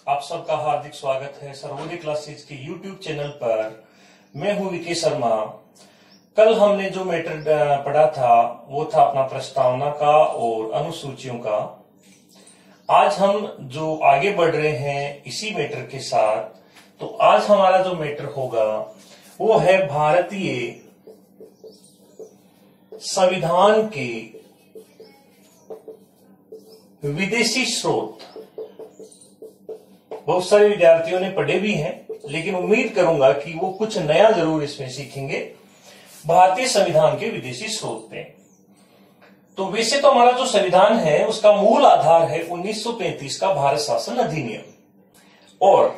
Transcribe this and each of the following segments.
आप सबका हार्दिक स्वागत है सर्वोदय क्लासेज के YouTube चैनल पर। मैं हूं विके शर्मा। कल हमने जो मैटर पढ़ा था वो था अपना प्रस्तावना का और अनुसूचियों का। आज हम जो आगे बढ़ रहे हैं इसी मैटर के साथ, तो आज हमारा जो मैटर होगा वो है भारतीय संविधान के विदेशी स्रोत। बहुत सारे विद्यार्थियों ने पढ़े भी हैं, लेकिन उम्मीद करूंगा कि वो कुछ नया जरूर इसमें सीखेंगे। भारतीय संविधान के विदेशी स्रोत पे तो वैसे तो हमारा जो संविधान है उसका मूल आधार है 1935 का भारत शासन अधिनियम, और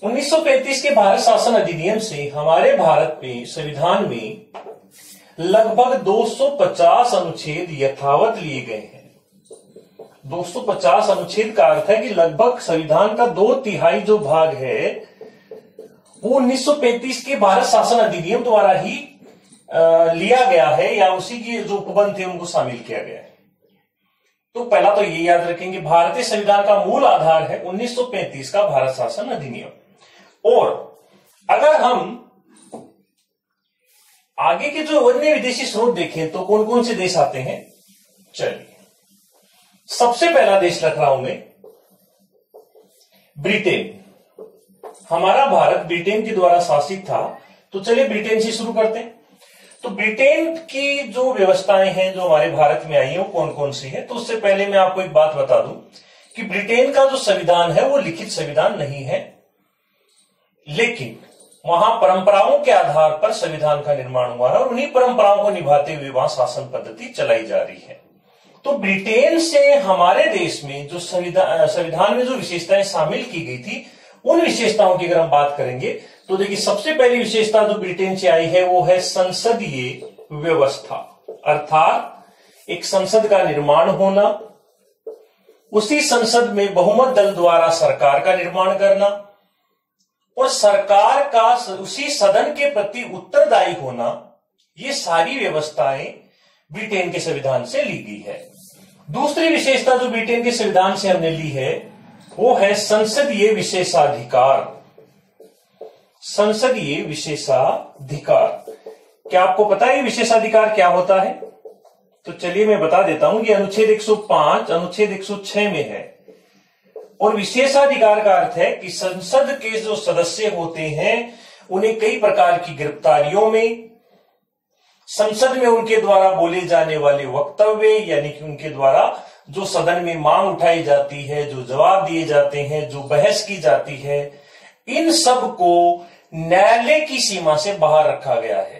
1935 के भारत शासन अधिनियम से हमारे भारत में संविधान में लगभग 250 अनुच्छेद यथावत लिए गए हैं। 250 अनुच्छेद का अर्थ है कि लगभग संविधान का 2/3 जो भाग है वो 1935 के भारत शासन अधिनियम द्वारा ही लिया गया है, या उसी की जो उपबंध थे उनको शामिल किया गया है। तो पहला तो ये याद रखेंगे, भारतीय संविधान का मूल आधार है 1935 का भारत शासन अधिनियम। और अगर हम आगे के जो अन्य विदेशी स्रोत देखें तो कौन कौन से देश आते हैं, चलिए सबसे पहला देश रख रहा हूं मैं ब्रिटेन। हमारा भारत ब्रिटेन के द्वारा शासित था, तो चलिए ब्रिटेन से शुरू करते हैं। तो ब्रिटेन की जो व्यवस्थाएं हैं जो हमारे भारत में आई हैं वो कौन कौन सी है। तो उससे पहले मैं आपको एक बात बता दूं कि ब्रिटेन का जो संविधान है वो लिखित संविधान नहीं है, लेकिन वहां परंपराओं के आधार पर संविधान का निर्माण हुआ है और उन्हीं परंपराओं को निभाते हुए वहां शासन पद्धति चलाई जा रही है। तो ब्रिटेन से हमारे देश में जो संविधान में जो विशेषताएं शामिल की गई थी, उन विशेषताओं की अगर हम बात करेंगे तो देखिए सबसे पहली विशेषता जो ब्रिटेन से आई है वो है संसदीय व्यवस्था, अर्थात एक संसद का निर्माण होना, उसी संसद में बहुमत दल द्वारा सरकार का निर्माण करना और सरकार का उसी सदन के प्रति उत्तरदायी होना। ये सारी व्यवस्थाएं ब्रिटेन के संविधान से ली गई है। दूसरी विशेषता जो ब्रिटेन के संविधान से हमने ली है वो है संसदीय विशेषाधिकार। संसदीय विशेषाधिकार, क्या आपको पता है विशेषाधिकार क्या होता है? तो चलिए मैं बता देता हूं कि अनुच्छेद 105 अनुच्छेद 106 में है। और विशेषाधिकार का अर्थ है कि संसद के जो सदस्य होते हैं उन्हें कई प्रकार की गिरफ्तारियों में, संसद में उनके द्वारा बोले जाने वाले वक्तव्य यानी कि उनके द्वारा जो सदन में मांग उठाई जाती है, जो जवाब दिए जाते हैं, जो बहस की जाती है, इन सब को न्यायालय की सीमा से बाहर रखा गया है।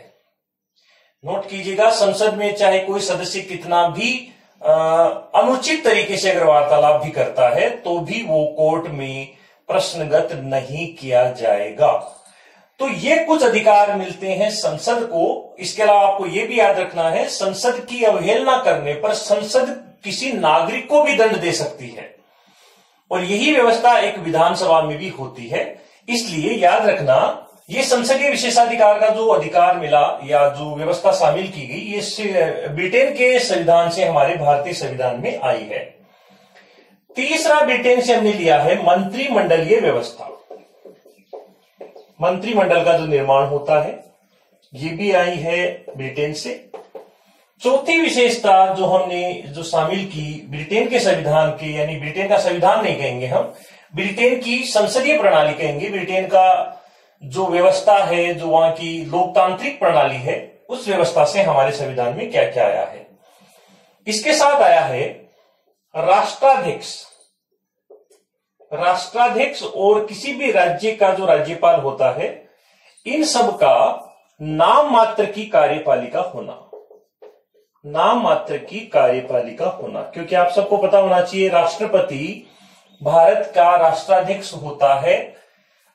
नोट कीजिएगा, संसद में चाहे कोई सदस्य कितना भी अनुचित तरीके से अगर वार्तालाप भी करता है तो भी वो कोर्ट में प्रश्नगत नहीं किया जाएगा। तो ये कुछ अधिकार मिलते हैं संसद को। इसके अलावा आपको यह भी याद रखना है, संसद की अवहेलना करने पर संसद किसी नागरिक को भी दंड दे सकती है, और यही व्यवस्था एक विधानसभा में भी होती है। इसलिए याद रखना, ये संसदीय विशेषाधिकार का जो अधिकार मिला या जो व्यवस्था शामिल की गई, ये ब्रिटेन के संविधान से हमारे भारतीय संविधान में आई है। तीसरा ब्रिटेन से हमने लिया है मंत्रिमंडलीय व्यवस्था। मंत्रिमंडल का जो निर्माण होता है ये भी आई है ब्रिटेन से। चौथी विशेषता जो हमने जो शामिल की ब्रिटेन के संविधान के, यानी ब्रिटेन का संविधान नहीं कहेंगे हम, ब्रिटेन की संसदीय प्रणाली कहेंगे। ब्रिटेन का जो व्यवस्था है, जो वहां की लोकतांत्रिक प्रणाली है, उस व्यवस्था से हमारे संविधान में क्या क्या आया है। इसके साथ आया है राष्ट्राध्यक्ष। राष्ट्राध्यक्ष और किसी भी राज्य का जो राज्यपाल होता है, इन सब का नाम मात्र की कार्यपालिका होना। नाम मात्र की कार्यपालिका होना, क्योंकि आप सबको पता होना चाहिए राष्ट्रपति भारत का राष्ट्राध्यक्ष होता है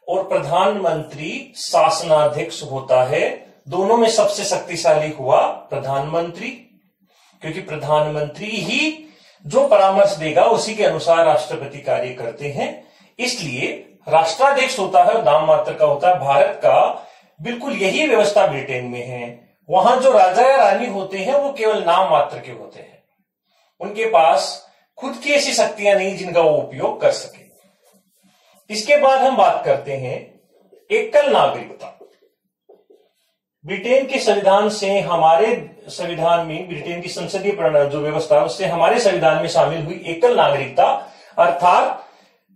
और प्रधानमंत्री शासनाध्यक्ष होता है। दोनों में सबसे शक्तिशाली हुआ प्रधानमंत्री, क्योंकि प्रधानमंत्री ही जो परामर्श देगा उसी के अनुसार राष्ट्रपति कार्य करते हैं। इसलिए राष्ट्राध्यक्ष होता है और नाम मात्र का होता है। भारत का बिल्कुल यही व्यवस्था ब्रिटेन में है। वहां जो राजा या रानी होते हैं वो केवल नाम मात्र के होते हैं, उनके पास खुद की ऐसी शक्तियां नहीं जिनका वो उपयोग कर सके। इसके बाद हम बात करते हैं एकल नागरिकता। ब्रिटेन के संविधान से हमारे संविधान में, ब्रिटेन की संसदीय प्रणाली जो व्यवस्था है उससे हमारे संविधान में शामिल हुई एकल नागरिकता, अर्थात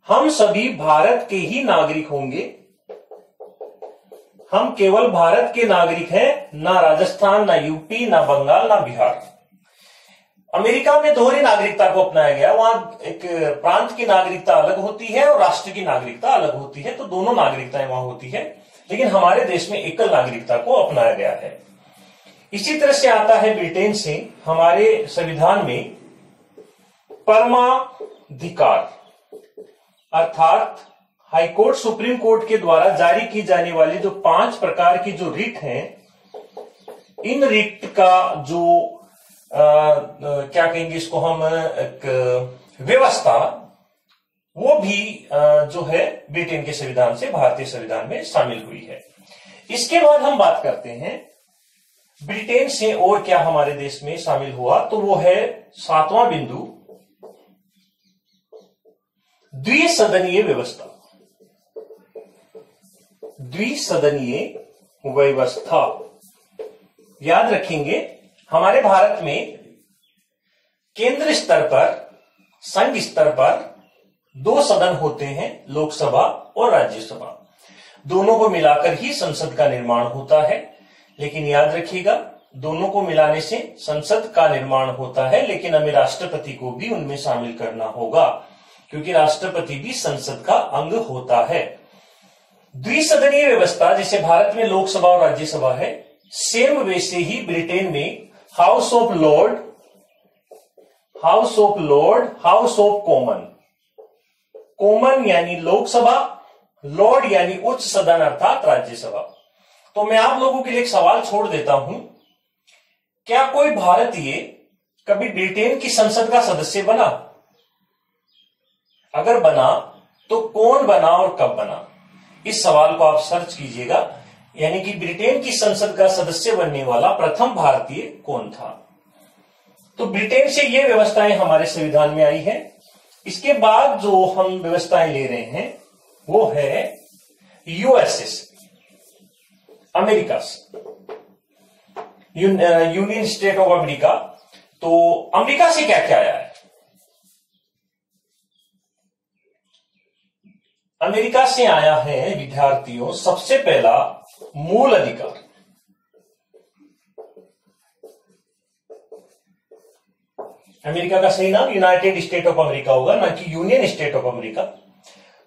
हम सभी भारत के ही नागरिक होंगे। हम केवल भारत के नागरिक हैं, ना राजस्थान, ना यूपी, ना बंगाल, ना बिहार। अमेरिका में दोहरी नागरिकता को अपनाया गया। वहां एक प्रांत की नागरिकता अलग होती है और राष्ट्र की नागरिकता अलग होती है, तो दोनों नागरिकताएं वहां होती है, लेकिन हमारे देश में एकल नागरिकता को अपनाया गया है। इसी तरह से आता है ब्रिटेन से हमारे संविधान में परमाधिकार, अर्थात हाईकोर्ट, सुप्रीम कोर्ट के द्वारा जारी की जाने वाली जो 5 प्रकार की जो रिट हैं, इन रिट का जो क्या कहेंगे इसको हम, एक व्यवस्था, वो भी जो है ब्रिटेन के संविधान से भारतीय संविधान में शामिल हुई है। इसके बाद हम बात करते हैं ब्रिटेन से और क्या हमारे देश में शामिल हुआ, तो वो है 7वां बिंदु, द्विसदनीय व्यवस्था। द्विसदनीय व्यवस्था याद रखेंगे, हमारे भारत में केंद्र स्तर पर, संघ स्तर पर 2 सदन होते हैं, लोकसभा और राज्यसभा। दोनों को मिलाकर ही संसद का निर्माण होता है। लेकिन याद रखिएगा, दोनों को मिलाने से संसद का निर्माण होता है, लेकिन हमें राष्ट्रपति को भी उनमें शामिल करना होगा, क्योंकि राष्ट्रपति भी संसद का अंग होता है। द्विसदनीय व्यवस्था, जैसे भारत में लोकसभा और राज्यसभा है, सेम वैसे ही ब्रिटेन में house of Lord, house of Lord, house of common, common यानी लोकसभा, लॉर्ड यानी उच्च सदन अर्थात राज्यसभा। तो मैं आप लोगों के लिए एक सवाल छोड़ देता हूं, क्या कोई भारतीय कभी ब्रिटेन की संसद का सदस्य बना? अगर बना तो कौन बना और कब बना? इस सवाल को आप सर्च कीजिएगा, यानी कि ब्रिटेन की संसद का सदस्य बनने वाला प्रथम भारतीय कौन था। तो ब्रिटेन से ये व्यवस्थाएं हमारे संविधान में आई है। इसके बाद जो हम व्यवस्थाएं ले रहे हैं वो है यूएसए से, अमेरिका से, यूनियन स्टेट ऑफ अमेरिका। तो अमेरिका से क्या क्या आया है? अमेरिका से आया है विद्यार्थियों, सबसे पहला मूल अधिकार। अमेरिका का सही नाम यूनाइटेड स्टेट ऑफ अमेरिका होगा, ना कि यूनियन स्टेट ऑफ अमेरिका।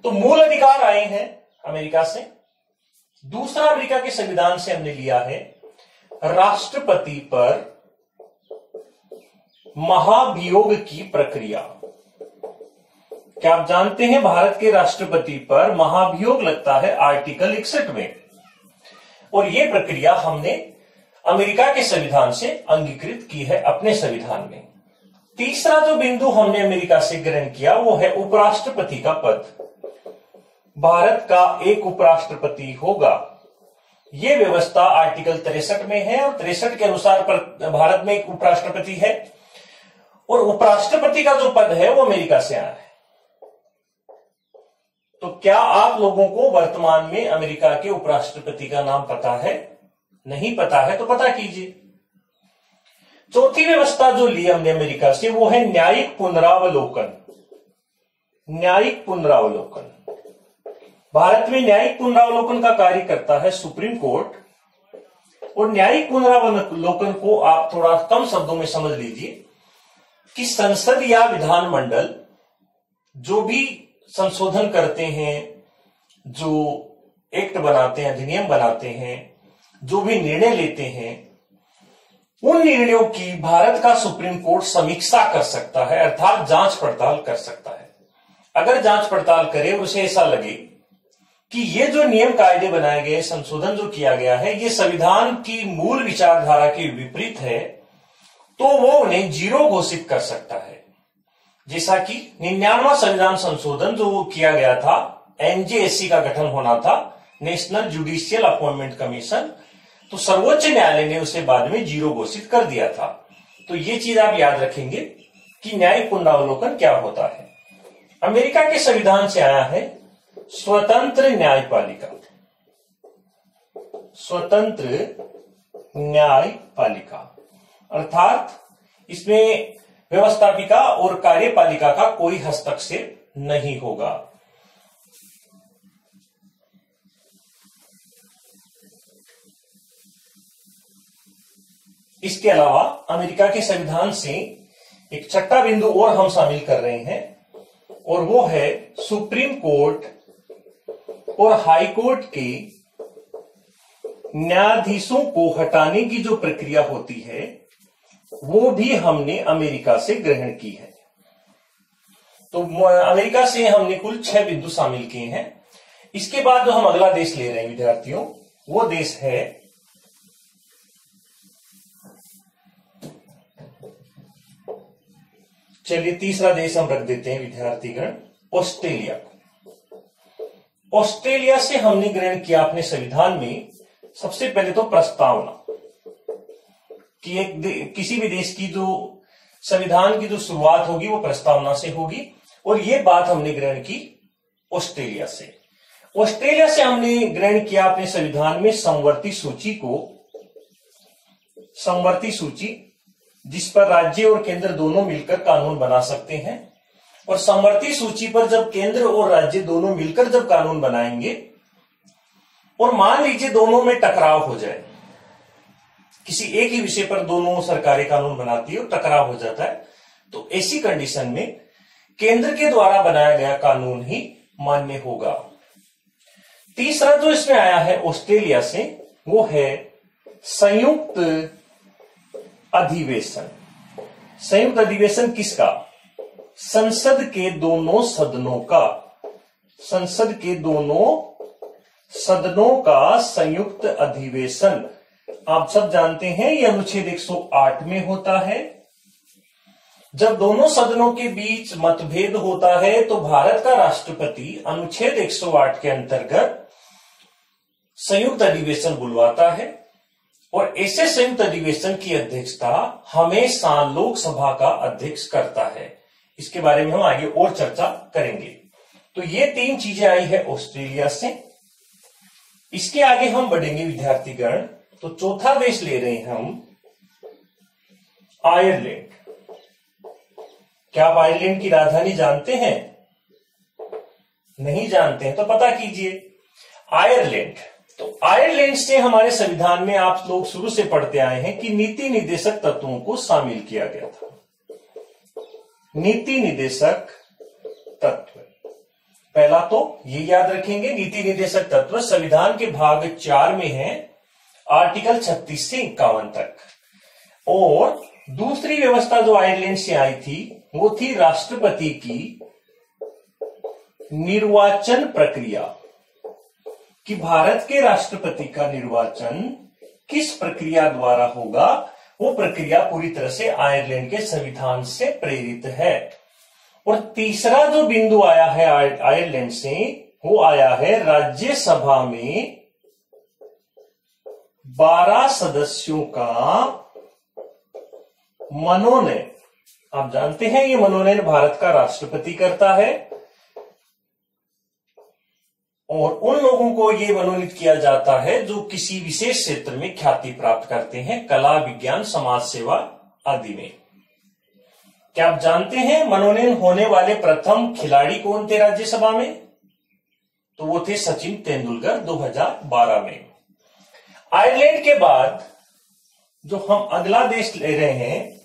तो मूल अधिकार आए हैं अमेरिका से। दूसरा अमेरिका के संविधान से हमने लिया है राष्ट्रपति पर महाभियोग की प्रक्रिया। क्या आप जानते हैं भारत के राष्ट्रपति पर महाभियोग लगता है आर्टिकल 61 में, और यह प्रक्रिया हमने अमेरिका के संविधान से अंगीकृत की है अपने संविधान में। तीसरा जो बिंदु हमने अमेरिका से ग्रहण किया वो है उपराष्ट्रपति का पद। भारत का एक उपराष्ट्रपति होगा, यह व्यवस्था आर्टिकल 63 में है, और 63 के अनुसार भारत में एक उपराष्ट्रपति है, और उपराष्ट्रपति का जो पद है वो अमेरिका से आया है। तो क्या आप लोगों को वर्तमान में अमेरिका के उपराष्ट्रपति का नाम पता है? नहीं पता है तो पता कीजिए। चौथी व्यवस्था जो ली हमने अमेरिका से वो है न्यायिक पुनरावलोकन। न्यायिक पुनरावलोकन, भारत में न्यायिक पुनरावलोकन का कार्य करता है सुप्रीम कोर्ट, और न्यायिक पुनरावलोकन को आप थोड़ा कम शब्दों में समझ लीजिए कि संसद या विधानमंडल जो भी संशोधन करते हैं, जो एक्ट बनाते हैं, अधिनियम बनाते हैं, जो भी निर्णय लेते हैं, उन निर्णयों की भारत का सुप्रीम कोर्ट समीक्षा कर सकता है, अर्थात जांच पड़ताल कर सकता है। अगर जांच पड़ताल करे और उसे ऐसा लगे कि ये जो नियम कायदे बनाए गए, संशोधन जो किया गया है, ये संविधान की मूल विचारधारा के विपरीत है, तो वो उन्हें जीरो घोषित कर सकता है। जैसा कि 99वां संविधान संशोधन जो किया गया था, एनजेएससी का गठन होना था, नेशनल जुडिशियल अपॉइंटमेंट कमीशन, तो सर्वोच्च न्यायालय ने उसे बाद में जीरो घोषित कर दिया था। तो ये चीज आप याद रखेंगे कि न्यायिक पुनरावलोकन क्या होता है। अमेरिका के संविधान से आया है स्वतंत्र न्यायपालिका, स्वतंत्र न्यायपालिका अर्थात इसमें व्यवस्थापिका और कार्यपालिका का कोई हस्तक्षेप नहीं होगा। इसके अलावा अमेरिका के संविधान से एक छठा बिंदु और हम शामिल कर रहे हैं और वो है सुप्रीम कोर्ट और हाई कोर्ट के न्यायाधीशों को हटाने की जो प्रक्रिया होती है वो भी हमने अमेरिका से ग्रहण की है। तो अमेरिका से हमने कुल 6 बिंदु शामिल किए हैं। इसके बाद जो हम अगला देश ले रहे हैं विद्यार्थियों, वो देश है चलिए तीसरा देश हम रख देते हैं विद्यार्थीगण, ऑस्ट्रेलिया। ऑस्ट्रेलिया से हमने ग्रहण किया अपने संविधान में सबसे पहले तो प्रस्तावना कि किसी भी देश की जो संविधान की जो शुरुआत होगी वो प्रस्तावना से होगी, और ये बात हमने ग्रहण की ऑस्ट्रेलिया से। ऑस्ट्रेलिया से हमने ग्रहण किया अपने संविधान में समवर्ती सूची को, समवर्ती सूची जिस पर राज्य और केंद्र दोनों मिलकर कानून बना सकते हैं। और समवर्ती सूची पर जब केंद्र और राज्य दोनों मिलकर जब कानून बनाएंगे और मान लीजिए दोनों में टकराव हो जाए, किसी एक ही विषय पर दोनों सरकारें कानून बनाती है और टकराव हो जाता है, तो ऐसी कंडीशन में केंद्र के द्वारा बनाया गया कानून ही मान्य होगा। तीसरा जो इसमें आया है ऑस्ट्रेलिया से वो है संयुक्त अधिवेशन। संयुक्त अधिवेशन किसका? संसद के दोनों सदनों का, संसद के दोनों सदनों का संयुक्त अधिवेशन। आप सब जानते हैं यह अनुच्छेद 108 में होता है। जब दोनों सदनों के बीच मतभेद होता है तो भारत का राष्ट्रपति अनुच्छेद 108 के अंतर्गत संयुक्त अधिवेशन बुलवाता है, और ऐसे संयुक्त अधिवेशन की अध्यक्षता हमेशा लोकसभा का अध्यक्ष करता है। इसके बारे में हम आगे और चर्चा करेंगे। तो ये 3 चीजें आई है ऑस्ट्रेलिया से। इसके आगे हम बढ़ेंगे विद्यार्थीगण, तो चौथा देश ले रहे हैं हम आयरलैंड। क्या आप आयरलैंड की राजधानी जानते हैं? नहीं जानते हैं तो पता कीजिए। आयरलैंड, तो आयरलैंड से हमारे संविधान में आप लोग शुरू से पढ़ते आए हैं कि नीति निर्देशक तत्वों को शामिल किया गया था। नीति निर्देशक तत्व, पहला तो ये याद रखेंगे, नीति निर्देशक तत्व संविधान के भाग 4 में है, आर्टिकल 36 से 51 तक। और दूसरी व्यवस्था जो आयरलैंड से आई थी वो थी राष्ट्रपति की निर्वाचन प्रक्रिया, कि भारत के राष्ट्रपति का निर्वाचन किस प्रक्रिया द्वारा होगा। वो प्रक्रिया पूरी तरह से आयरलैंड के संविधान से प्रेरित है। और तीसरा जो बिंदु आया है आयरलैंड से वो आया है राज्यसभा में 12 सदस्यों का मनोनयन। आप जानते हैं ये मनोनयन भारत का राष्ट्रपति करता है, और उन लोगों को ये मनोनीत किया जाता है जो किसी विशेष क्षेत्र में ख्याति प्राप्त करते हैं, कला, विज्ञान, समाज सेवा आदि में। क्या आप जानते हैं मनोनयन होने वाले प्रथम खिलाड़ी कौन थे राज्यसभा में? तो वो थे सचिन तेंदुलकर 2012 में। आयरलैंड के बाद जो हम अगला देश ले रहे हैं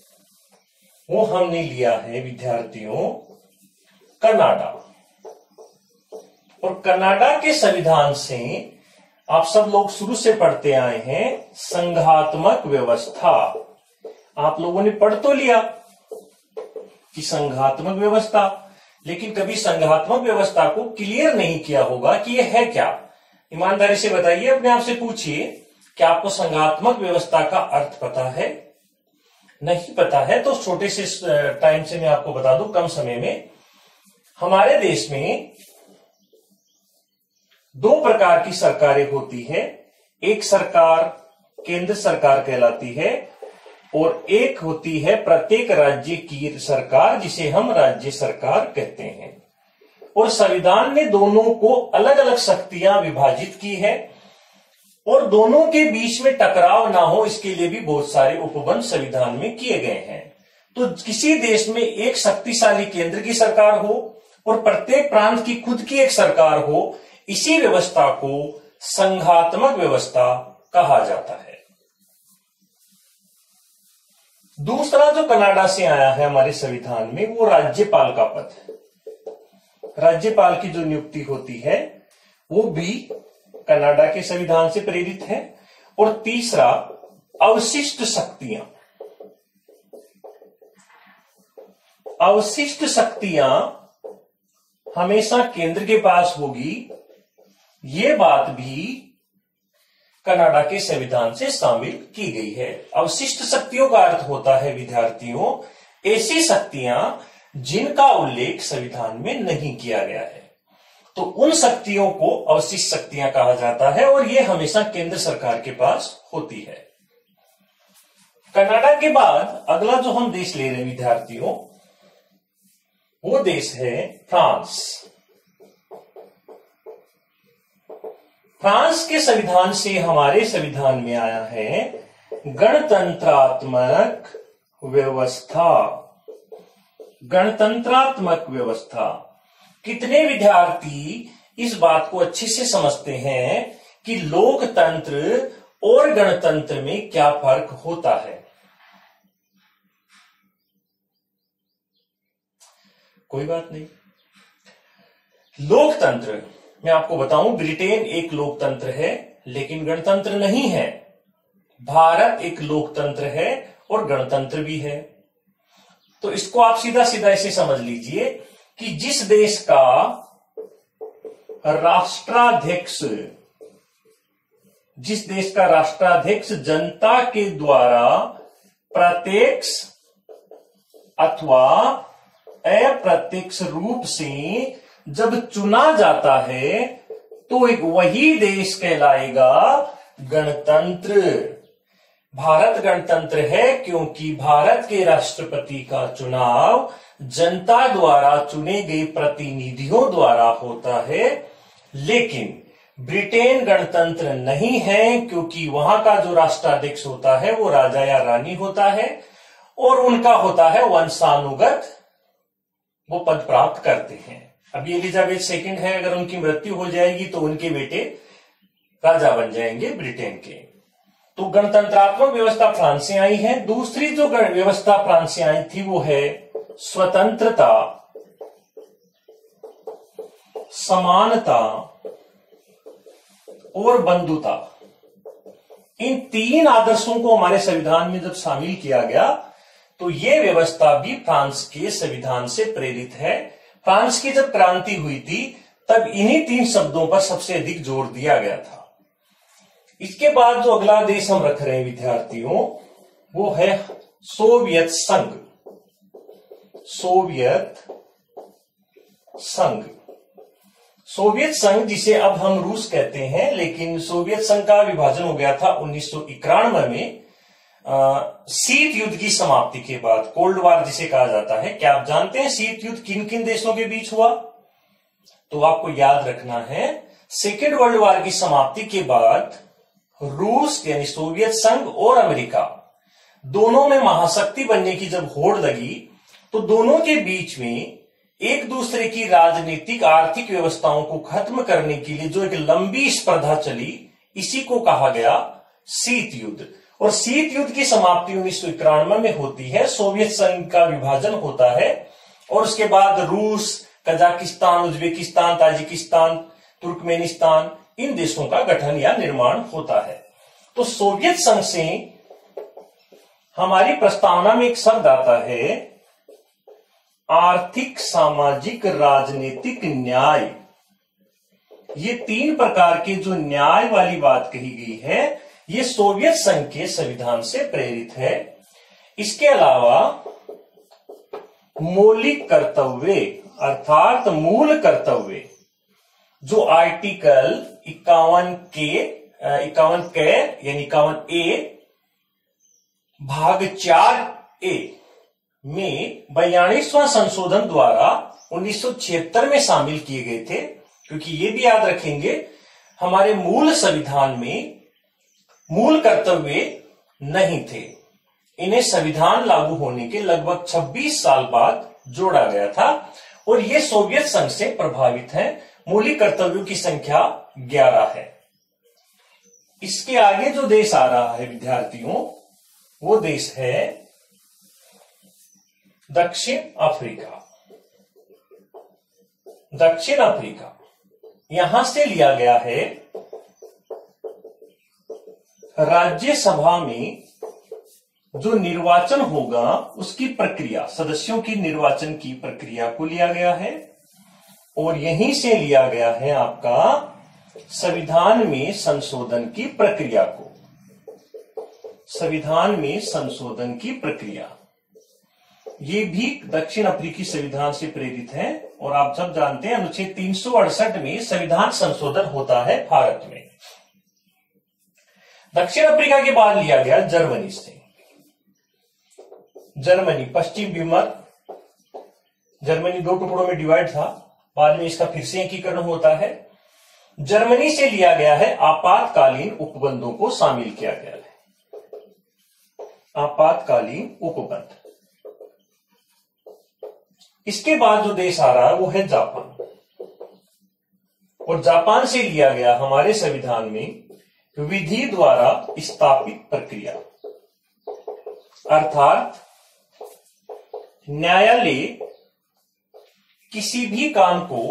वो हमने लिया है विद्यार्थियों कनाडा। और कनाडा के संविधान से आप सब लोग शुरू से पढ़ते आए हैं संघात्मक व्यवस्था। आप लोगों ने पढ़ तो लिया कि संघात्मक व्यवस्था, लेकिन कभी संघात्मक व्यवस्था को क्लियर नहीं किया होगा कि यह है क्या। ईमानदारी से बताइए, अपने आप से पूछिए, क्या आपको संघात्मक व्यवस्था का अर्थ पता है? नहीं पता है तो छोटे से टाइम से मैं आपको बता दूं, कम समय में हमारे देश में 2 प्रकार की सरकारें होती है। एक सरकार केंद्र सरकार कहलाती है, और एक होती है प्रत्येक राज्य की सरकार जिसे हम राज्य सरकार कहते हैं। और संविधान ने दोनों को अलग अलग शक्तियां विभाजित की है और दोनों के बीच में टकराव ना हो इसके लिए भी बहुत सारे उपबंध संविधान में किए गए हैं। तो किसी देश में एक शक्तिशाली केंद्र की सरकार हो और प्रत्येक प्रांत की खुद की एक सरकार हो, इसी व्यवस्था को संघात्मक व्यवस्था कहा जाता है। दूसरा जो कनाडा से आया है हमारे संविधान में, वो राज्यपाल का पद है। राज्यपाल की जो नियुक्ति होती है वो भी कनाडा के संविधान से प्रेरित है। और तीसरा, अवशिष्ट शक्तियां। अवशिष्ट शक्तियां हमेशा केंद्र के पास होगी, ये बात भी कनाडा के संविधान से शामिल की गई है। अवशिष्ट शक्तियों का अर्थ होता है विद्यार्थियों, ऐसी शक्तियां जिनका उल्लेख संविधान में नहीं किया गया है, तो उन शक्तियों को अवशिष्ट शक्तियां कहा जाता है और ये हमेशा केंद्र सरकार के पास होती है। कनाडा के बाद अगला जो हम देश ले रहे हैं विद्यार्थियों, वो देश है फ्रांस। फ्रांस के संविधान से हमारे संविधान में आया है गणतंत्रात्मक व्यवस्था। गणतंत्रात्मक व्यवस्था। कितने विद्यार्थी इस बात को अच्छे से समझते हैं कि लोकतंत्र और गणतंत्र में क्या फर्क होता है? कोई बात नहीं। लोकतंत्र, मैं आपको बताऊं, ब्रिटेन एक लोकतंत्र है लेकिन गणतंत्र नहीं है। भारत एक लोकतंत्र है और गणतंत्र भी है। तो इसको आप सीधा सीधा ऐसे समझ लीजिए कि जिस देश का राष्ट्राध्यक्ष जनता के द्वारा प्रत्यक्ष अथवा अप्रत्यक्ष रूप से जब चुना जाता है तो एक वही देश कहलाएगा गणतंत्र। भारत गणतंत्र है क्योंकि भारत के राष्ट्रपति का चुनाव जनता द्वारा चुने गए प्रतिनिधियों द्वारा होता है, लेकिन ब्रिटेन गणतंत्र नहीं है क्योंकि वहां का जो राष्ट्राध्यक्ष होता है वो राजा या रानी होता है और उनका होता है वंशानुगत, वो पद प्राप्त करते हैं। अभी एलिजाबेथ सेकंड है, अगर उनकी मृत्यु हो जाएगी तो उनके बेटे राजा बन जाएंगे ब्रिटेन के। तो गणतंत्रात्मक व्यवस्था फ्रांस से आई है। दूसरी जो व्यवस्था फ्रांस से आई थी वो है स्वतंत्रता, समानता और बंधुता। इन तीन आदर्शों को हमारे संविधान में जब शामिल किया गया तो यह व्यवस्था भी फ्रांस के संविधान से प्रेरित है। फ्रांस की जब क्रांति हुई थी तब इन्हीं तीन शब्दों पर सबसे अधिक जोर दिया गया था। इसके बाद जो अगला देश हम रख रहे हैं विद्यार्थियों, वो है सोवियत संघ। सोवियत संघ, सोवियत संघ जिसे अब हम रूस कहते हैं, लेकिन सोवियत संघ का विभाजन हो गया था 1991 में शीत युद्ध की समाप्ति के बाद, कोल्ड वार जिसे कहा जाता है। क्या आप जानते हैं शीत युद्ध किन किन देशों के बीच हुआ? तो आपको याद रखना है, सेकेंड वर्ल्ड वार की समाप्ति के बाद रूस यानी सोवियत संघ और अमेरिका दोनों में महाशक्ति बनने की जब होड़ लगी तो दोनों के बीच में एक दूसरे की राजनीतिक आर्थिक व्यवस्थाओं को खत्म करने के लिए जो एक लंबी स्पर्धा चली, इसी को कहा गया शीत युद्ध। और शीत युद्ध की समाप्ति 1991 में होती है, सोवियत संघ का विभाजन होता है और उसके बाद रूस, कजाकिस्तान, उज्बेकिस्तान, ताजिकिस्तान, तुर्कमेनिस्तान, इन देशों का गठन या निर्माण होता है। तो सोवियत संघ से हमारी प्रस्तावना में एक शब्द आता है आर्थिक, सामाजिक, राजनीतिक न्याय। ये तीन प्रकार के जो न्याय वाली बात कही गई है, ये सोवियत संघ के संविधान से प्रेरित है। इसके अलावा मौलिक कर्तव्य अर्थात मूल कर्तव्य, जो आर्टिकल 51 के यानी 51A भाग 4A में 42वां संशोधन द्वारा 1976 में शामिल किए गए थे, क्योंकि ये भी याद रखेंगे हमारे मूल संविधान में मूल कर्तव्य नहीं थे। इन्हें संविधान लागू होने के लगभग 26 साल बाद जोड़ा गया था और ये सोवियत संघ से प्रभावित है। मौलिक कर्तव्यों की संख्या 11 है। इसके आगे जो देश आ रहा है विद्यार्थियों, वो देश है दक्षिण अफ्रीका। दक्षिण अफ्रीका यहां से लिया गया है राज्यसभा में जो निर्वाचन होगा उसकी प्रक्रिया, सदस्यों की निर्वाचन की प्रक्रिया को लिया गया है और यहीं से लिया गया है आपका संविधान में संशोधन की प्रक्रिया को। संविधान में संशोधन की प्रक्रिया ये भी दक्षिण अफ्रीकी संविधान से प्रेरित है और आप सब जानते हैं अनुच्छेद 368 में संविधान संशोधन होता है भारत में। दक्षिण अफ्रीका के बाद लिया गया जर्मनी से। जर्मनी पश्चिम विमर, जर्मनी 2 टुकड़ों में डिवाइड था, बाद में इसका फिर से एकीकरण होता है। जर्मनी से लिया गया है आपातकालीन उपबंधों को शामिल किया गया है। आपातकालीन उपबंध। इसके बाद जो देश आ रहा है वो है जापान और जापान से लिया गया हमारे संविधान में विधि द्वारा स्थापित प्रक्रिया, अर्थात न्यायालय किसी भी काम को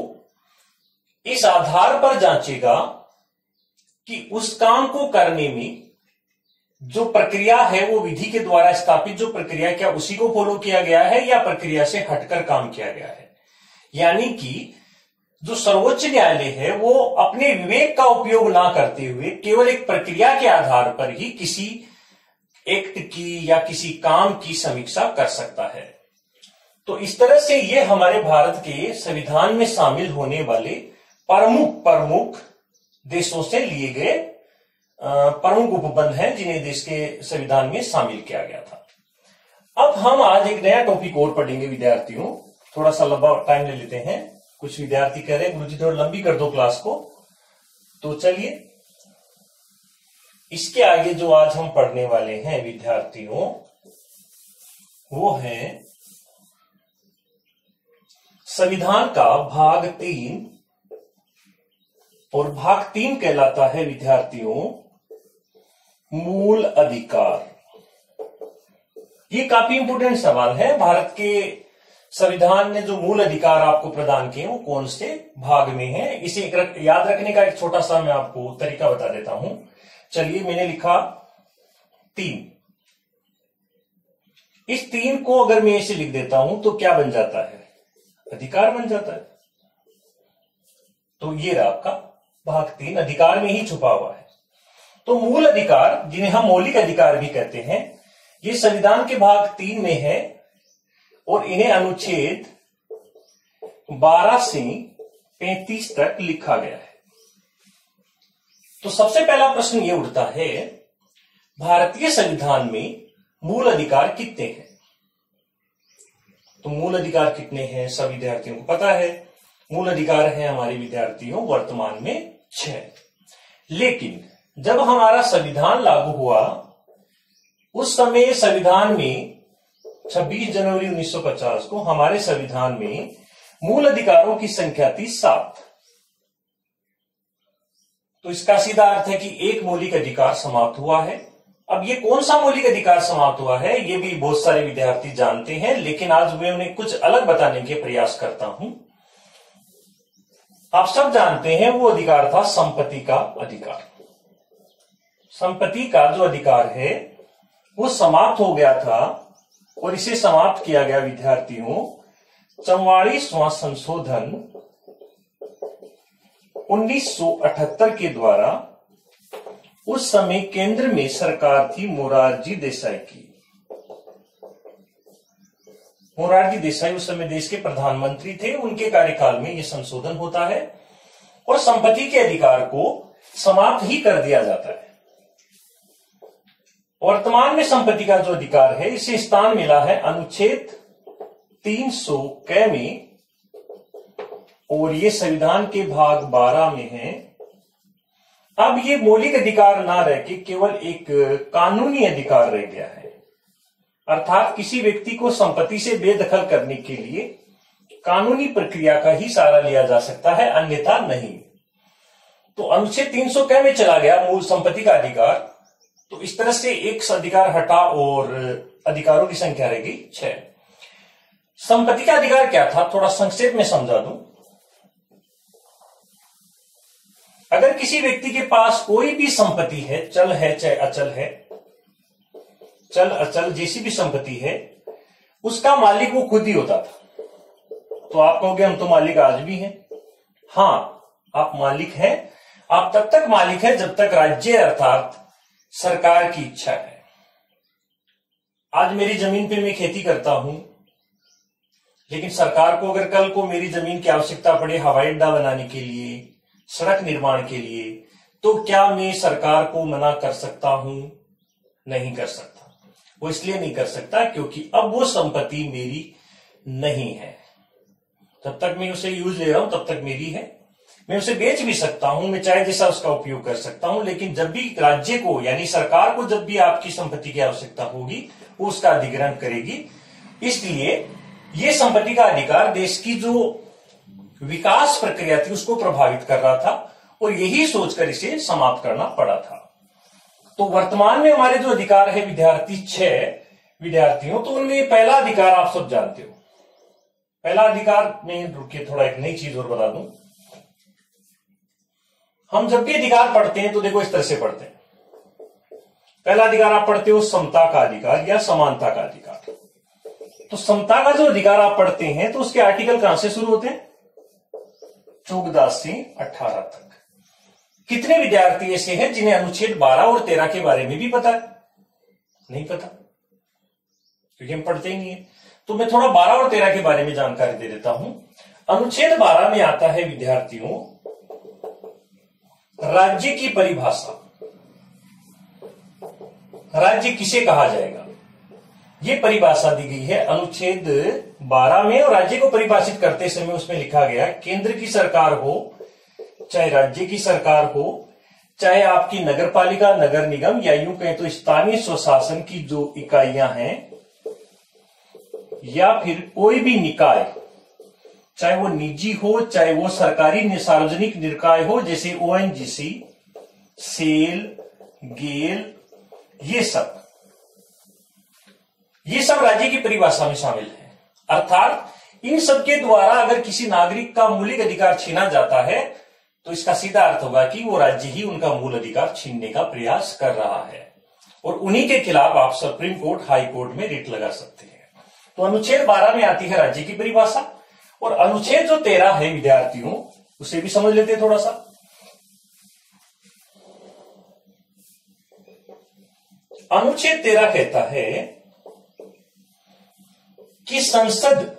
इस आधार पर जांचेगा कि उस काम को करने में जो प्रक्रिया है वो विधि के द्वारा स्थापित जो प्रक्रिया क्या उसी को फॉलो किया गया है या प्रक्रिया से हटकर काम किया गया है। यानी कि जो सर्वोच्च न्यायालय है वो अपने विवेक का उपयोग ना करते हुए केवल एक प्रक्रिया के आधार पर ही किसी एक्ट की या किसी काम की समीक्षा कर सकता है। तो इस तरह से ये हमारे भारत के संविधान में शामिल होने वाले प्रमुख देशों से लिए गए प्रमुख उपबंध हैं जिन्हें देश के संविधान में शामिल किया गया था। अब हम आज एक नया टॉपिक और पढ़ेंगे विद्यार्थियों, थोड़ा सा लंबा टाइम ले लेते हैं। कुछ विद्यार्थी कह रहे हैं गुरुजी थोड़ा लंबी कर दो क्लास को, तो चलिए इसके आगे जो आज हम पढ़ने वाले हैं विद्यार्थियों वो है संविधान का भाग 3 और भाग 3 कहलाता है विद्यार्थियों मूल अधिकार। ये काफी इंपोर्टेंट सवाल है। भारत के संविधान ने जो मूल अधिकार आपको प्रदान किए वो कौन से भाग में है, इसे याद रखने का एक छोटा सा मैं आपको तरीका बता देता हूं। चलिए मैंने लिखा 3। इस 3 को अगर मैं ऐसे लिख देता हूं तो क्या बन जाता है, अधिकार बन जाता है। तो ये रहा आपका भाग 3 अधिकार में ही छुपा हुआ है। तो मूल अधिकार जिन्हें हम मौलिक अधिकार भी कहते हैं ये संविधान के भाग 3 में है और इन्हें अनुच्छेद 12 से 35 तक लिखा गया है। तो सबसे पहला प्रश्न ये उठता है भारतीय संविधान में मूल अधिकार कितने हैं। तो मूल अधिकार कितने हैं सब विद्यार्थियों को पता है। मूल अधिकार है हमारे विद्यार्थियों वर्तमान में 6। लेकिन जब हमारा संविधान लागू हुआ उस समय संविधान में 26 जनवरी 1950 को हमारे संविधान में मूल अधिकारों की संख्या थी 7। तो इसका सीधा अर्थ है कि एक मौलिक अधिकार समाप्त हुआ है। अब ये कौन सा मौलिक अधिकार समाप्त हुआ है ये भी बहुत सारे विद्यार्थी जानते हैं, लेकिन आज मैं उन्हें कुछ अलग बताने के प्रयास करता हूं। आप सब जानते हैं वो अधिकार था संपत्ति का अधिकार। संपत्ति का जो अधिकार है वो समाप्त हो गया था और इसे समाप्त किया गया विद्यार्थियों 44वां संशोधन 1978 के द्वारा। उस समय केंद्र में सरकार थी मोरारजी देसाई की। मोरारजी देसाई उस समय देश के प्रधानमंत्री थे, उनके कार्यकाल में यह संशोधन होता है और संपत्ति के अधिकार को समाप्त ही कर दिया जाता है। वर्तमान में संपत्ति का जो अधिकार है इसे स्थान मिला है अनुच्छेद 300 क में और ये संविधान के भाग 12 में है। अब ये मौलिक अधिकार ना रह के केवल एक कानूनी अधिकार रह गया है, अर्थात किसी व्यक्ति को संपत्ति से बेदखल करने के लिए कानूनी प्रक्रिया का ही सहारा लिया जा सकता है, अन्यथा नहीं। तो अनुच्छेद 300 क में चला गया मूल संपत्ति का अधिकार। तो इस तरह से एक अधिकार हटा और अधिकारों की संख्या रहेगी 6। संपत्ति का अधिकार क्या था, थोड़ा संक्षेप में समझा दूं। अगर किसी व्यक्ति के पास कोई भी संपत्ति है, चल है चाहे अचल है, चल अचल जैसी भी संपत्ति है, उसका मालिक वो खुद ही होता था। तो आप कहोगे हम तो मालिक आज भी हैं। हां, आप मालिक हैं। आप तब तक मालिक है जब तक राज्य अर्थात सरकार की इच्छा है। आज मेरी जमीन पे मैं खेती करता हूं, लेकिन सरकार को अगर कल को मेरी जमीन की आवश्यकता पड़े हवाई अड्डा बनाने के लिए, सड़क निर्माण के लिए, तो क्या मैं सरकार को मना कर सकता हूं? नहीं कर सकता। वो इसलिए नहीं कर सकता क्योंकि अब वो संपत्ति मेरी नहीं है। जब तक मैं उसे यूज ले रहा हूं तब तक मेरी है। मैं उसे बेच भी सकता हूं, मैं चाहे जैसा उसका उपयोग कर सकता हूं, लेकिन जब भी राज्य को यानी सरकार को जब भी आपकी संपत्ति की आवश्यकता होगी वो उसका अधिग्रहण करेगी। इसलिए ये संपत्ति का अधिकार देश की जो विकास प्रक्रिया थी उसको प्रभावित कर रहा था और यही सोचकर इसे समाप्त करना पड़ा था। तो वर्तमान में हमारे जो अधिकार है विद्यार्थी 6 विद्यार्थियों, तो उनमें पहला अधिकार आप सब जानते हो। पहला अधिकार में रुकिए थोड़ा एक नई चीज और बता दूं। हम जब भी अधिकार पढ़ते हैं तो देखो इस तरह से पढ़ते हैं। पहला अधिकार आप पढ़ते हो समता का अधिकार या समानता का अधिकार। तो समता का जो अधिकार आप पढ़ते हैं तो उसके आर्टिकल कहां से शुरू होते हैं? 14 से 18 तक। कितने विद्यार्थी ऐसे हैं जिन्हें अनुच्छेद 12 और 13 के बारे में भी पता है? नहीं पता, क्योंकि हम पढ़ते ही नहीं है। तो मैं थोड़ा 12 और 13 के बारे में जानकारी दे देता हूं। अनुच्छेद 12 में आता है विद्यार्थियों राज्य की परिभाषा। राज्य किसे कहा जाएगा, यह परिभाषा दी गई है अनुच्छेद 12 में। और राज्य को परिभाषित करते समय उसमें लिखा गया केंद्र की सरकार हो चाहे राज्य की सरकार हो, चाहे आपकी नगर पालिका, नगर निगम या यूं कहें तो स्थानीय स्वशासन की जो इकाइयां हैं, या फिर कोई भी निकाय, चाहे वो निजी हो चाहे वो सरकारी सार्वजनिक निकाय हो, जैसे ओएनजीसी, सेल, गेल, ये सब राज्य की परिभाषा में शामिल है। अर्थात इन सब के द्वारा अगर किसी नागरिक का मौलिक अधिकार छीना जाता है तो इसका सीधा अर्थ होगा कि वो राज्य ही उनका मूल अधिकार छीनने का प्रयास कर रहा है और उन्हीं के खिलाफ आप सुप्रीम कोर्ट, हाई कोर्ट में रिट लगा सकते हैं। तो अनुच्छेद 12 में आती है राज्य की परिभाषा। और अनुच्छेद जो 13 है विद्यार्थियों, उसे भी समझ लेते हैं थोड़ा सा। अनुच्छेद 13 कहता है कि संसद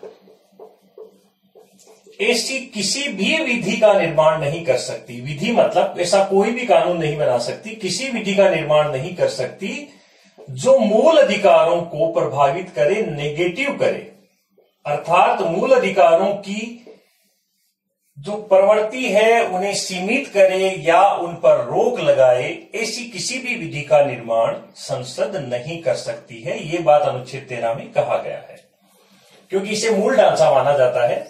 ऐसी किसी भी विधि का निर्माण नहीं कर सकती। विधि मतलब ऐसा कोई भी कानून नहीं बना सकती, किसी विधि का निर्माण नहीं कर सकती जो मूल अधिकारों को प्रभावित करे, नेगेटिव करे। अर्थात मूल अधिकारों की जो प्रवृत्ति है उन्हें सीमित करे या उन पर रोक लगाए, ऐसी किसी भी विधि का निर्माण संसद नहीं कर सकती है। यह बात अनुच्छेद 13 में कहा गया है, क्योंकि इसे मूल ढांचा माना जाता है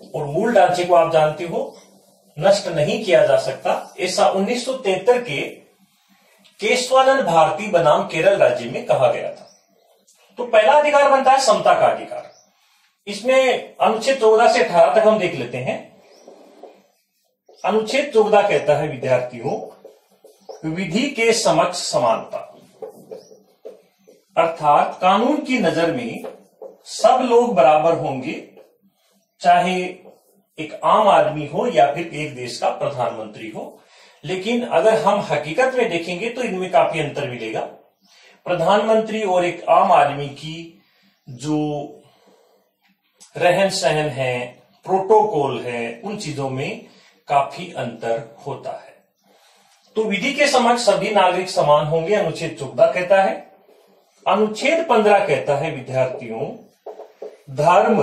और मूल ढांचे को आप जानते हो नष्ट नहीं किया जा सकता। ऐसा 1973 के केशवानंद भारती बनाम केरल राज्य में कहा गया था। तो पहला अधिकार बनता है समता का अधिकार। इसमें अनुच्छेद 14 से 18 तक हम देख लेते हैं। अनुच्छेद 14 कहता है विद्यार्थियों विधि के समक्ष समानता, अर्थात कानून की नजर में सब लोग बराबर होंगे, चाहे एक आम आदमी हो या फिर एक देश का प्रधानमंत्री हो। लेकिन अगर हम हकीकत में देखेंगे तो इनमें काफी अंतर मिलेगा। प्रधानमंत्री और एक आम आदमी की जो रहन सहन है, प्रोटोकॉल है, उन चीजों में काफी अंतर होता है। तो विधि के समक्ष सभी नागरिक समान होंगे, अनुच्छेद 14 कहता है। अनुच्छेद 15 कहता है विद्यार्थियों धर्म,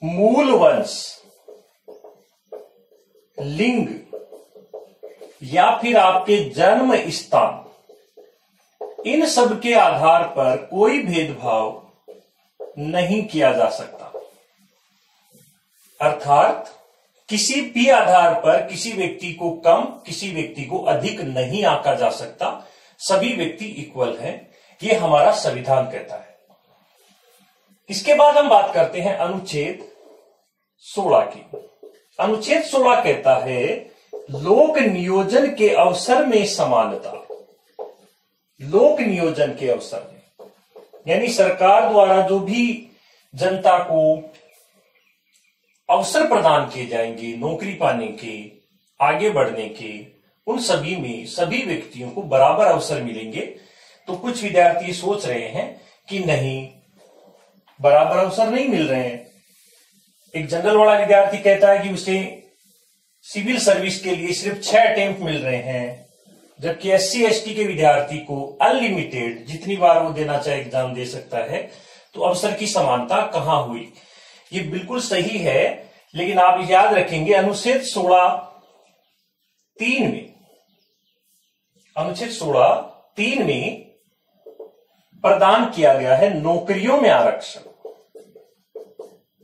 मूल वंश लिंग या फिर आपके जन्म स्थान, इन सब के आधार पर कोई भेदभाव नहीं किया जा सकता। अर्थात किसी भी आधार पर किसी व्यक्ति को कम, किसी व्यक्ति को अधिक नहीं आंका जा सकता। सभी व्यक्ति इक्वल हैं, ये हमारा संविधान कहता है। इसके बाद हम बात करते हैं अनुच्छेद 16 की। अनुच्छेद 16 कहता है लोक नियोजन के अवसर में समानता। लोक नियोजन के अवसर में, यानी सरकार द्वारा जो भी जनता को अवसर प्रदान किए जाएंगे नौकरी पाने के, आगे बढ़ने के, उन सभी में सभी व्यक्तियों को बराबर अवसर मिलेंगे। तो कुछ विद्यार्थी सोच रहे हैं कि नहीं, बराबर अवसर नहीं मिल रहे हैं। एक जनरल वाला विद्यार्थी कहता है कि उसे सिविल सर्विस के लिए सिर्फ 6 अटेम्प्ट मिल रहे हैं, जबकि SC ST के विद्यार्थी को अनलिमिटेड जितनी बार वो देना चाहे एग्जाम दे सकता है। तो अवसर की समानता कहां हुई? ये बिल्कुल सही है, लेकिन आप याद रखेंगे अनुच्छेद 16(3) में, अनुच्छेद 16(3) में प्रदान किया गया है नौकरियों में आरक्षण।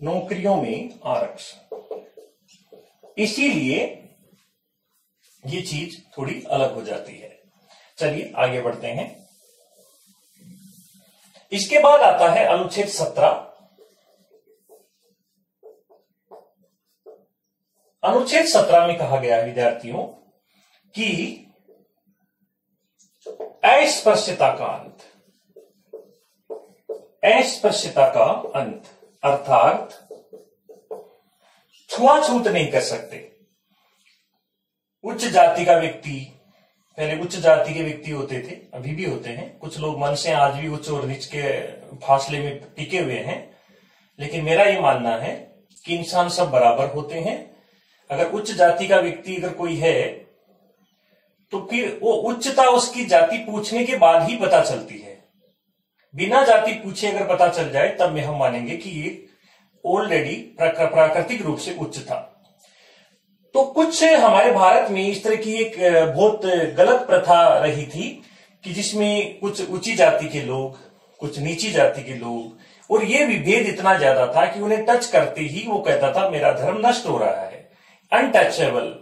नौकरियों में आरक्षण, इसीलिए ये चीज थोड़ी अलग हो जाती है। चलिए आगे बढ़ते हैं। इसके बाद आता है अनुच्छेद 17। अनुच्छेद 17 में कहा गया है विद्यार्थियों कि अस्पृश्यता का अंत। अस्पृश्यता का अंत अर्थात छुआछूत नहीं कर सकते। उच्च जाति का व्यक्ति, पहले उच्च जाति के व्यक्ति होते थे, अभी भी होते हैं, कुछ लोग मन से आज भी उच्च और नीच के फासले में टिके हुए हैं, लेकिन मेरा यह मानना है कि इंसान सब बराबर होते हैं। अगर उच्च जाति का व्यक्ति अगर कोई है तो फिर वो उच्चता उसकी जाति पूछने के बाद ही पता चलती है। बिना जाति पूछे अगर पता चल जाए तब में हम मानेंगे कि ये ऑलरेडी प्राकृतिक रूप से उच्च था। तो कुछ हमारे भारत में इस तरह की एक बहुत गलत प्रथा रही थी कि जिसमें कुछ ऊंची जाति के लोग, कुछ नीची जाति के लोग, और ये विभेद इतना ज्यादा था कि उन्हें टच करते ही वो कहता था मेरा धर्म नष्ट हो रहा है, अनटचेबल,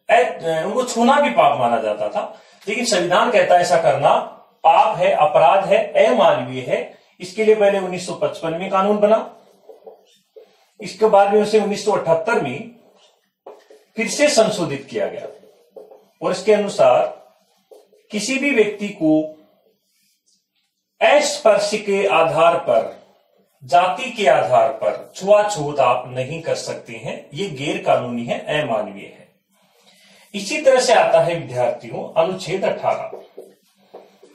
उनको छूना भी पाप माना जाता था। लेकिन संविधान कहता है ऐसा करना पाप है, अपराध है, अमानवीय है। इसके लिए पहले 1955 में कानून बना, इसके बाद में उसे 1978 में फिर से संशोधित किया गया और इसके अनुसार किसी भी व्यक्ति को अस्पृश के आधार पर, जाति के आधार पर छुआछूत आप नहीं कर सकते हैं। ये गैर कानूनी है, अमानवीय है। इसी तरह से आता है विद्यार्थियों अनुच्छेद 18।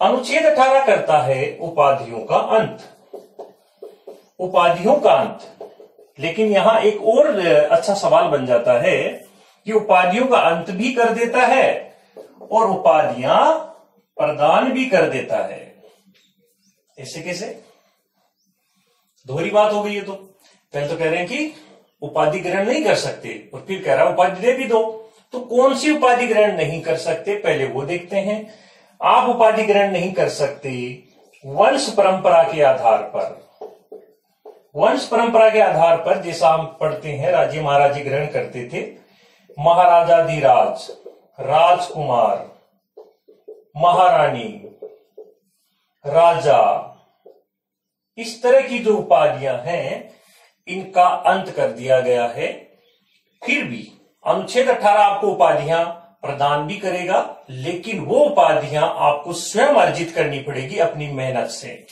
अनुच्छेद 18 करता है उपाधियों का अंत। उपाधियों का अंत, लेकिन यहां एक और अच्छा सवाल बन जाता है कि उपाधियों का अंत भी कर देता है और उपाधियां प्रदान भी कर देता है। ऐसे कैसे? दोहरी बात हो गई है। तो पहले तो कह रहे हैं कि उपाधि ग्रहण नहीं कर सकते और फिर कह रहा है उपाधि दे भी दो। तो कौन सी उपाधि ग्रहण नहीं कर सकते पहले वो देखते हैं। आप उपाधि ग्रहण नहीं कर सकते वंश परंपरा के आधार पर। वंश परंपरा के आधार पर जैसा हम पढ़ते हैं राजे महाराजे ग्रहण करते थे, महाराजाधिराज, राजकुमार, महारानी, राजा, इस तरह की जो उपाधियां हैं इनका अंत कर दिया गया है। फिर भी अनुच्छेद 18 आपको उपाधियां प्रदान भी करेगा, लेकिन वो उपाधियां आपको स्वयं अर्जित करनी पड़ेगी अपनी मेहनत से।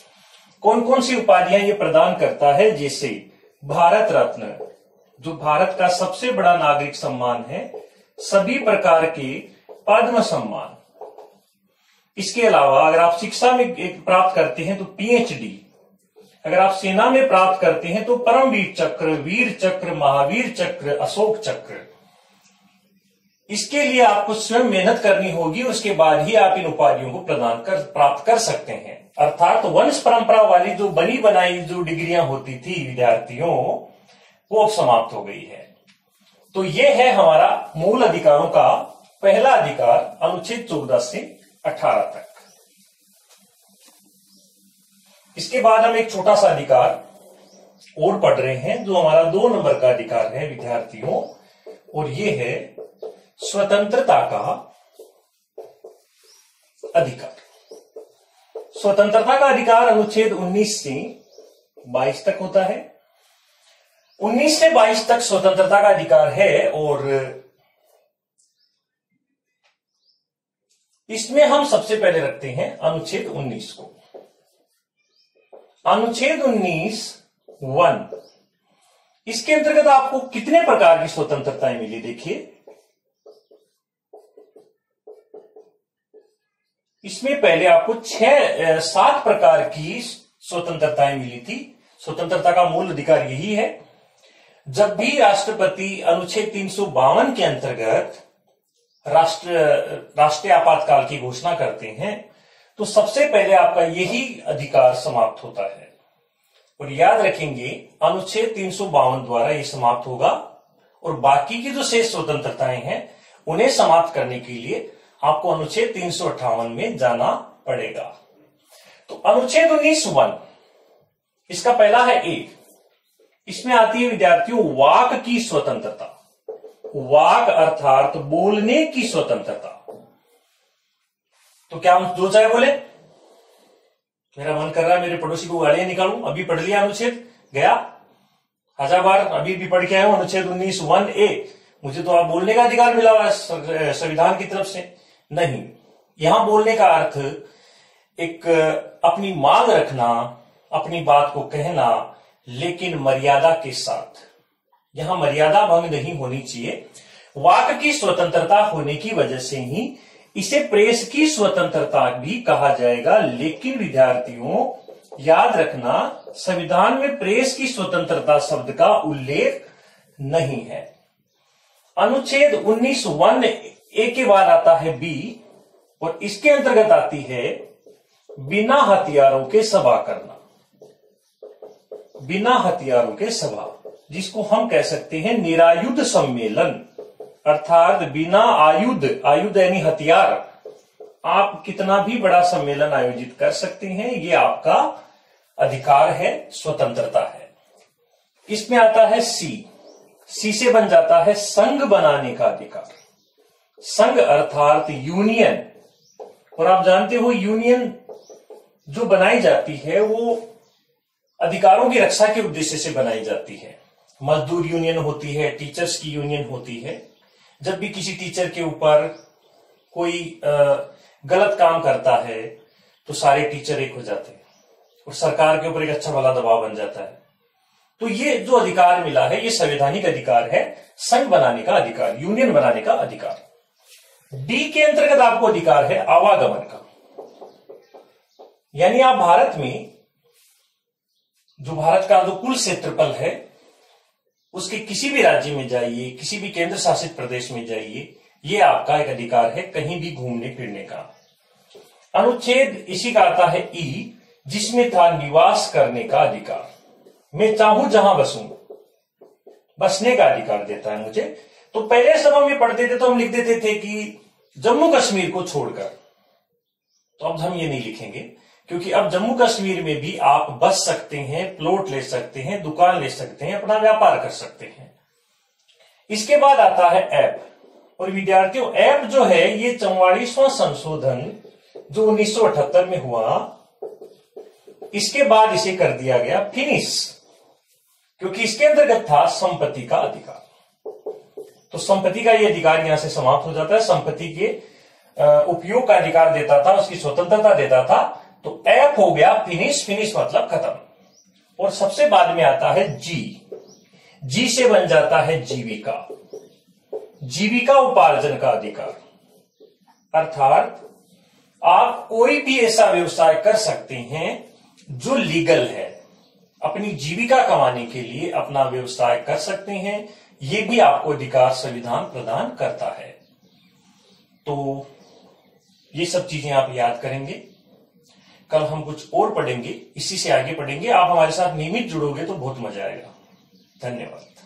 कौन कौन सी उपाधियां ये प्रदान करता है? जैसे भारत रत्न, जो भारत का सबसे बड़ा नागरिक सम्मान है, सभी प्रकार के पद्म सम्मान। इसके अलावा अगर आप शिक्षा में प्राप्त करते हैं तो PhD, अगर आप सेना में प्राप्त करते हैं तो परमवीर चक्र, वीर चक्र, महावीर चक्र, अशोक चक्र। इसके लिए आपको स्वयं मेहनत करनी होगी, उसके बाद ही आप इन उपाधियों को प्राप्त कर सकते हैं। अर्थात वंश परंपरा वाली जो बनी बनाई जो डिग्रियां होती थी विद्यार्थियों, वो अब समाप्त हो गई है। तो ये है हमारा मूल अधिकारों का पहला अधिकार, अनुच्छेद 14 से 18 तक। इसके बाद हम एक छोटा सा अधिकार और पढ़ रहे हैं, जो हमारा 2 नंबर का अधिकार है विद्यार्थियों, और ये है स्वतंत्रता का अधिकार। स्वतंत्रता का अधिकार अनुच्छेद 19 से 22 तक होता है। 19 से 22 तक स्वतंत्रता का अधिकार है, और इसमें हम सबसे पहले रखते हैं अनुच्छेद 19 को। अनुच्छेद 19(1), इसके अंतर्गत आपको कितने प्रकार की स्वतंत्रताएं मिली? देखिए, इसमें पहले आपको 7 प्रकार की स्वतंत्रताएं मिली थी। स्वतंत्रता का मूल अधिकार यही है। जब भी राष्ट्रपति अनुच्छेद 352 के अंतर्गत राष्ट्रीय आपातकाल की घोषणा करते हैं, तो सबसे पहले आपका यही अधिकार समाप्त होता है। और याद रखेंगे, अनुच्छेद 352 द्वारा यह समाप्त होगा, और बाकी की जो शेष स्वतंत्रताएं हैं उन्हें समाप्त करने के लिए आपको अनुच्छेद 358 में जाना पड़ेगा। तो अनुच्छेद 19(1), इसका पहला है A। इसमें आती है विद्यार्थियों वाक की स्वतंत्रता। वाक अर्थात बोलने की स्वतंत्रता। तो क्या हम जो चाहे बोले? मेरा मन कर रहा है मेरे पड़ोसी को गालियां निकालूं। अभी पढ़ लिया अनुच्छेद, गया 1000 बार, अभी भी पढ़ के आया हूं अनुच्छेद 19(1)A। मुझे तो आप बोलने का अधिकार मिला हुआ है संविधान की तरफ से। नहीं, यहां बोलने का अर्थ एक अपनी मांग रखना, अपनी बात को कहना, लेकिन मर्यादा के साथ। यहां मर्यादा भंग नहीं होनी चाहिए। वाक की स्वतंत्रता होने की वजह से ही इसे प्रेस की स्वतंत्रता भी कहा जाएगा। लेकिन विद्यार्थियों याद रखना, संविधान में प्रेस की स्वतंत्रता शब्द का उल्लेख नहीं है। अनुच्छेद 19(1)A के बाद आता है B, और इसके अंतर्गत आती है बिना हथियारों के सभा करना। बिना हथियारों के सभा, जिसको हम कह सकते हैं निरायुध सम्मेलन, अर्थात बिना आयुध यानी हथियार, आप कितना भी बड़ा सम्मेलन आयोजित कर सकते हैं। ये आपका अधिकार है, स्वतंत्रता है। इसमें आता है सी से बन जाता है संघ बनाने का अधिकार। संघ अर्थात यूनियन, और आप जानते हो यूनियन जो बनाई जाती है वो अधिकारों की रक्षा के उद्देश्य से बनाई जाती है। मजदूर यूनियन होती है, टीचर्स की यूनियन होती है। जब भी किसी टीचर के ऊपर कोई गलत काम करता है तो सारे टीचर एक हो जाते हैं और सरकार के ऊपर एक अच्छा भला दबाव बन जाता है। तो ये जो अधिकार मिला है ये संवैधानिक अधिकार है, संघ बनाने का अधिकार, यूनियन बनाने का अधिकार। डी के अंतर्गत आपको अधिकार है आवागमन का, यानी आप भारत में जो भारत का जो कुल क्षेत्रफल है उसके किसी भी राज्य में जाइए, किसी भी केंद्र शासित प्रदेश में जाइए, ये आपका एक अधिकार है कहीं भी घूमने फिरने का। अनुच्छेद इसी का आता है ई, जिसमें था निवास करने का अधिकार। मैं चाहूं जहां बसूं, बसने का अधिकार देता है मुझे। तो पहले समय में पढ़ते थे तो हम लिख देते थे कि जम्मू कश्मीर को छोड़कर, तो अब हम ये नहीं लिखेंगे क्योंकि अब जम्मू कश्मीर में भी आप बस सकते हैं, प्लॉट ले सकते हैं, दुकान ले सकते हैं, अपना व्यापार कर सकते हैं। इसके बाद आता है ऐप। और विद्यार्थियों ऐप जो है ये 44वां संशोधन जो 1978 में हुआ, इसके बाद इसे कर दिया गया फिनिश, क्योंकि इसके अंतर्गत था संपत्ति का अधिकार। तो संपत्ति का ये अधिकार यहां से समाप्त हो जाता है। संपत्ति के उपयोग का अधिकार देता था, उसकी स्वतंत्रता देता था। तो ऐप हो गया फिनिश, फिनिश मतलब खत्म। और सबसे बाद में आता है जी से बन जाता है जीविका, जीविका उपार्जन का अधिकार। अर्थात आप कोई भी ऐसा व्यवसाय कर सकते हैं जो लीगल है, अपनी जीविका कमाने के लिए अपना व्यवसाय कर सकते हैं। ये भी आपको अधिकार संविधान प्रदान करता है। तो ये सब चीजें आप याद करेंगे। कल हम कुछ और पढ़ेंगे, इसी से आगे पढ़ेंगे। आप हमारे साथ नियमित जुड़ोगे तो बहुत मजा आएगा। धन्यवाद।